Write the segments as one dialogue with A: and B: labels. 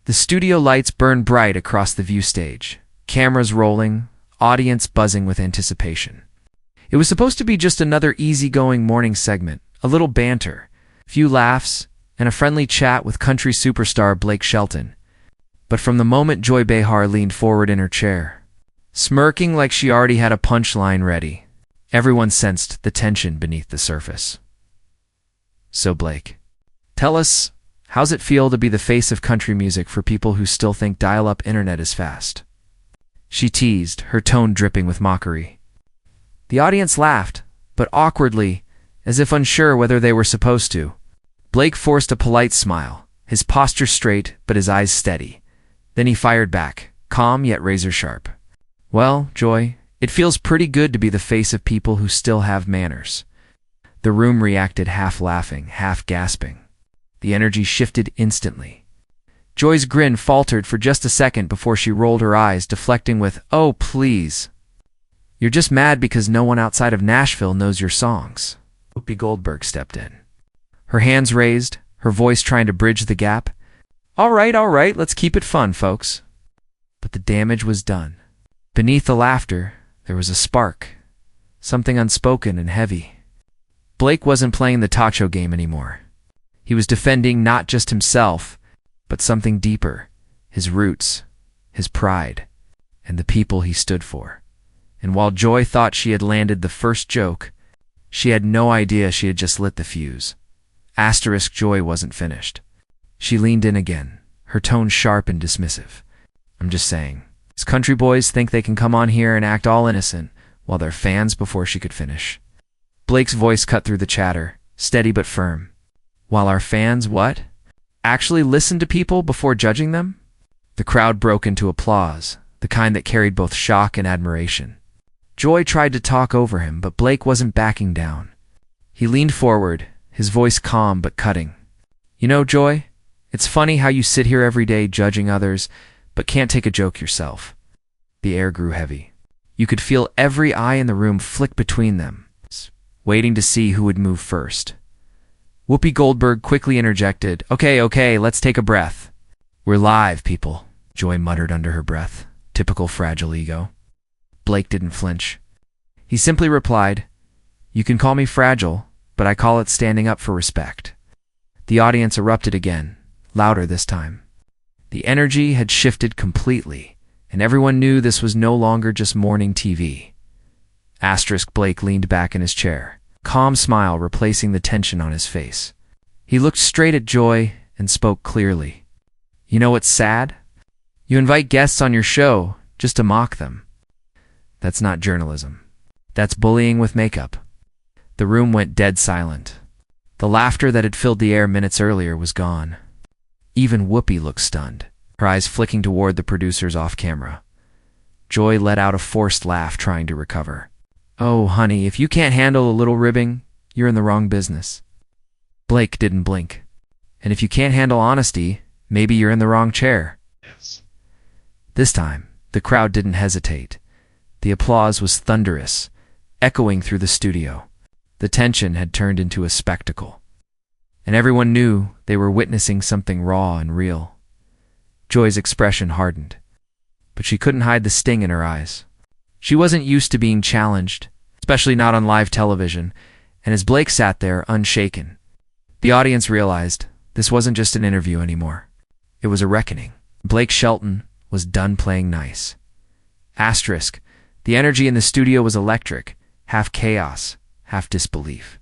A: The studio lights burned bright across the view stage, cameras rolling, audience buzzing with anticipation. It was supposed to be just another easygoing morning segment, a little banter, few laughs, and a friendly chat with country superstar Blake Shelton. But from the moment Joy Behar leaned forward in her chair, smirking like she already had a punchline ready, everyone sensed the tension beneath the surface. So Blake, tell us, how's it feel to be the face of country music for people who still think dial-up internet is fast? She teased, her tone dripping with mockery. The audience laughed, but awkwardly, as if unsure whether they were supposed to. Blake forced a polite smile, his posture straight but his eyes steady. Then he fired back, calm yet razor-sharp. Well, Joy, it feels pretty good to be the face of people who still have manners. The room reacted, half laughing, half gasping. The energy shifted instantly. Joy's grin faltered for just a second before she rolled her eyes, deflecting with, "Oh, please. You're just mad because no one outside of Nashville knows your songs." Whoopi Goldberg stepped in. Her hands raised, her voice trying to bridge the gap. All right, let's keep it fun, folks." But the damage was done. Beneath the laughter, there was a spark, something unspoken and heavy. Blake wasn't playing the tacho game anymore. He was defending not just himself, but something deeper, his roots, his pride, and the people he stood for. And while Joy thought she had landed the first joke, she had no idea she had just lit the fuse. Joy wasn't finished. She leaned in again, her tone sharp and dismissive. "I'm just saying, these country boys think they can come on here and act all innocent while they're fans." Before she could finish, Blake's voice cut through the chatter, steady but firm. "While our fans, what? Actually listen to people before judging them?" The crowd broke into applause, the kind that carried both shock and admiration. Joy tried to talk over him, but Blake wasn't backing down. He leaned forward, his voice calm but cutting. "You know, Joy, it's funny how you sit here every day judging others, but can't take a joke yourself." The air grew heavy. You could feel every eye in the room flick between them, waiting to see who would move first. Whoopi Goldberg quickly interjected, Okay, let's take a breath." "We're live, people," Joy muttered under her breath. Typical fragile ego. Blake didn't flinch. He simply replied, "You can call me fragile, but I call it standing up for respect." The audience erupted again, louder this time. The energy had shifted completely, and everyone knew this was no longer just morning TV. Blake leaned back in his chair, calm smile replacing the tension on his face. He looked straight at Joy and spoke clearly. "You know what's sad? You invite guests on your show just to mock them. That's not journalism. That's bullying with makeup." The room went dead silent. The laughter that had filled the air minutes earlier was gone. Even Whoopi looked stunned, her eyes flicking toward the producers off camera. Joy let out a forced laugh, trying to recover. "Oh, honey, if you can't handle a little ribbing, you're in the wrong business." Blake didn't blink. "And if you can't handle honesty, maybe you're in the wrong chair." Yes. This time, the crowd didn't hesitate. The applause was thunderous, echoing through the studio. The tension had turned into a spectacle, and everyone knew they were witnessing something raw and real. Joy's expression hardened, but she couldn't hide the sting in her eyes. She wasn't used to being challenged, especially not on live television, and as Blake sat there unshaken, the audience realized this wasn't just an interview anymore. It was a reckoning. Blake Shelton was done playing nice. The energy in the studio was electric, half chaos, half disbelief.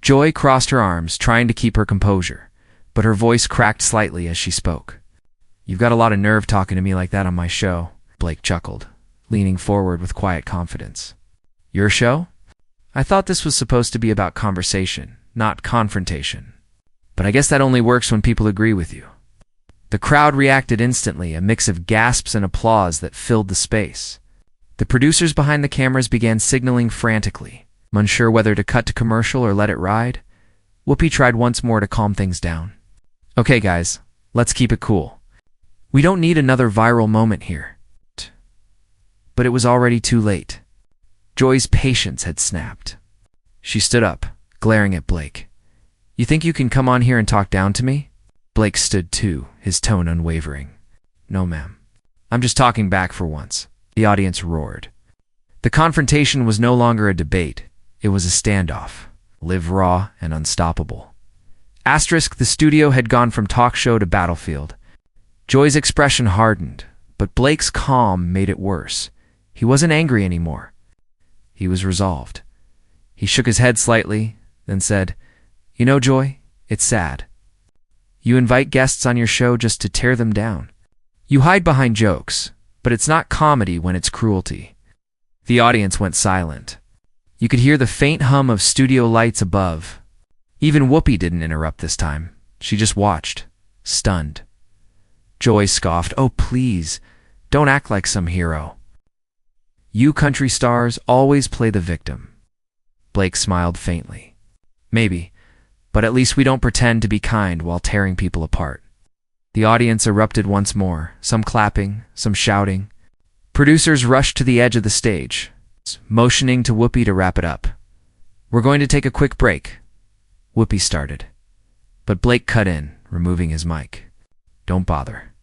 A: Joy crossed her arms, trying to keep her composure, but her voice cracked slightly as she spoke. "You've got a lot of nerve talking to me like that on my show," Blake chuckled, leaning forward with quiet confidence. "Your show? I thought this was supposed to be about conversation, not confrontation. But I guess that only works when people agree with you." The crowd reacted instantly, a mix of gasps and applause that filled the space. The producers behind the cameras began signaling frantically, unsure whether to cut to commercial or let it ride. Whoopi tried once more to calm things down. "Okay, guys, let's keep it cool. We don't need another viral moment here." But it was already too late. Joy's patience had snapped. She stood up, glaring at Blake. "You think you can come on here and talk down to me?" Blake stood too, his his tone unwavering. "No, ma'am. I'm just talking back for once." The audience roared. The confrontation was no longer a debate. It was a standoff, live raw and unstoppable. Asterisk, the studio had gone from talk show to battlefield. Joy's expression hardened, but Blake's calm made it worse. He wasn't angry anymore. He was resolved. He shook his head slightly, then said, "You know, Joy, it's sad. You invite guests on your show just to tear them down. You hide behind jokes, but it's not comedy when it's cruelty." The audience went silent. You could hear the faint hum of studio lights above. Even Whoopi didn't interrupt this time. She just watched, stunned. Joy scoffed, "Oh, please, don't act like some hero. You country stars always play the victim." Blake smiled faintly. "Maybe, but at least we don't pretend to be kind while tearing people apart." The audience erupted once more, some clapping, some shouting. Producers rushed to the edge of the stage, motioning to Whoopi to wrap it up. "We're going to take a quick break," Whoopi started. But Blake cut in, removing his mic. "Don't bother.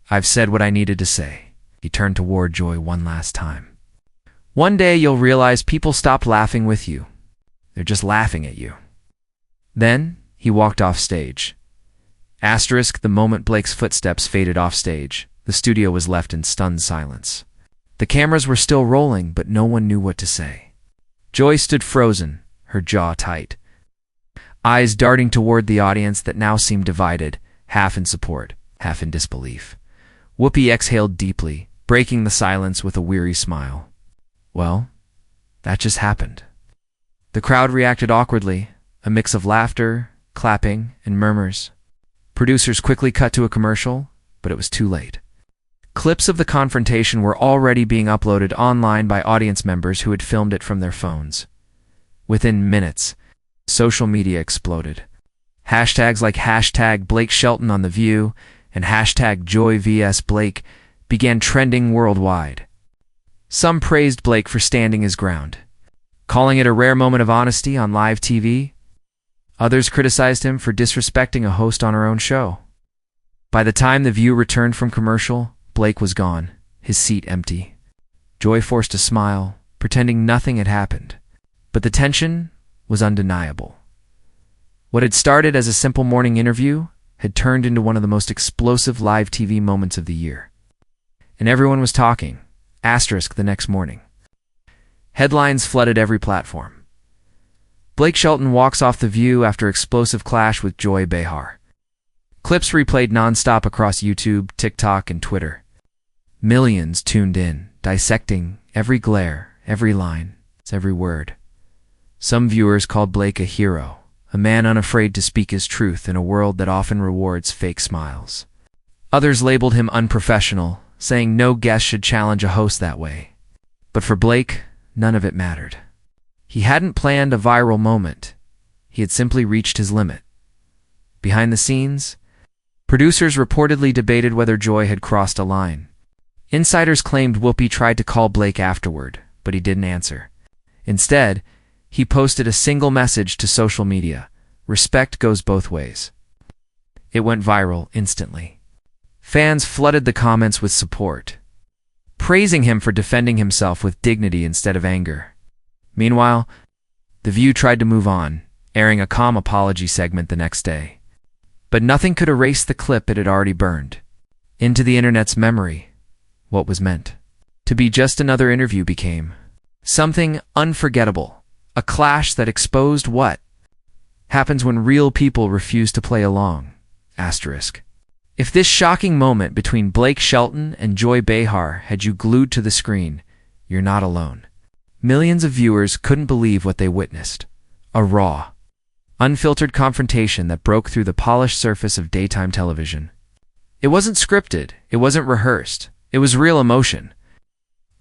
A: I've said what I needed to say." He turned toward Joy one last time. "One day you'll realize people stopped laughing with you. They're just laughing at you." Then he walked off stage. Asterisk, the moment Blake's footsteps faded off stage, the studio was left in stunned silence. The cameras were still rolling, but no one knew what to say. Joy stood frozen, her jaw tight, eyes darting toward the audience that now seemed divided, half in support, half in disbelief. Whoopi exhaled deeply, breaking the silence with a weary smile. Well, that just happened. The crowd reacted awkwardly, a mix of laughter, clapping, and murmurs. Producers quickly cut to a commercial, but it was too late. Clips of the confrontation were already being uploaded online by audience members who had filmed it from their phones. Within minutes, social media exploded. Hashtags like hashtag Blake Shelton on The View and hashtag Joy vs. Blake began trending worldwide. Some praised Blake for standing his ground, calling it a rare moment of honesty on live TV. Others criticized him for disrespecting a host on her own show. By the time The View returned from commercial, Blake was gone, his seat empty. Joy forced a smile, pretending nothing had happened. But the tension was undeniable. What had started as a simple morning interview had turned into one of the most explosive live TV moments of the year. And everyone was talking. Asterisk the next morning. Headlines flooded every platform. Blake Shelton walks off The View after explosive clash with Joy Behar. Clips replayed nonstop across YouTube, TikTok, and Twitter. Millions tuned in, dissecting every glare, every line, every word. Some viewers called Blake a hero, a man unafraid to speak his truth in a world that often rewards fake smiles. Others labeled him unprofessional, saying no guest should challenge a host that way. But for Blake, none of it mattered. He hadn't planned a viral moment. He had simply reached his limit. Behind the scenes, producers reportedly debated whether Joy had crossed a line. Insiders claimed Whoopi tried to call Blake afterward, but he didn't answer. Instead, he posted a single message to social media: "Respect goes both ways." It went viral instantly. Fans flooded the comments with support, praising him for defending himself with dignity instead of anger. Meanwhile, The View tried to move on, airing a calm apology segment the next day. But nothing could erase the clip it had already burned into the internet's memory. What was meant to be just another interview became something unforgettable, a clash that exposed what happens when real people refuse to play along. Asterisk. If this shocking moment between Blake Shelton and Joy Behar had you glued to the screen, you're not alone. Millions of viewers couldn't believe what they witnessed. A raw, unfiltered confrontation that broke through the polished surface of daytime television. It wasn't scripted, it wasn't rehearsed, it was real emotion.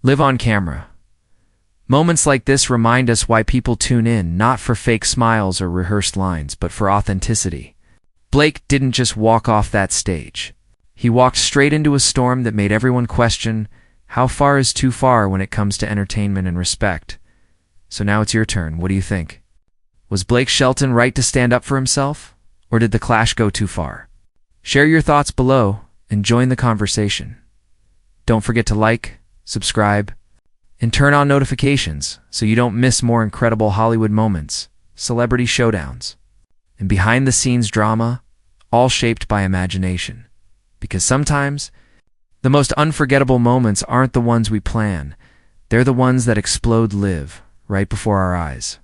A: Live on camera. Moments like this remind us why people tune in, not for fake smiles or rehearsed lines, but for authenticity. Blake didn't just walk off that stage. He walked straight into a storm that made everyone question how far is too far when it comes to entertainment and respect. So now it's your turn. What do you think? Was Blake Shelton right to stand up for himself? Or did the clash go too far? Share your thoughts below and join the conversation. Don't forget to like, subscribe, and turn on notifications so you don't miss more incredible Hollywood moments, celebrity showdowns, and behind-the-scenes drama, all shaped by imagination. Because sometimes, the most unforgettable moments aren't the ones we plan. They're the ones that explode live right before our eyes.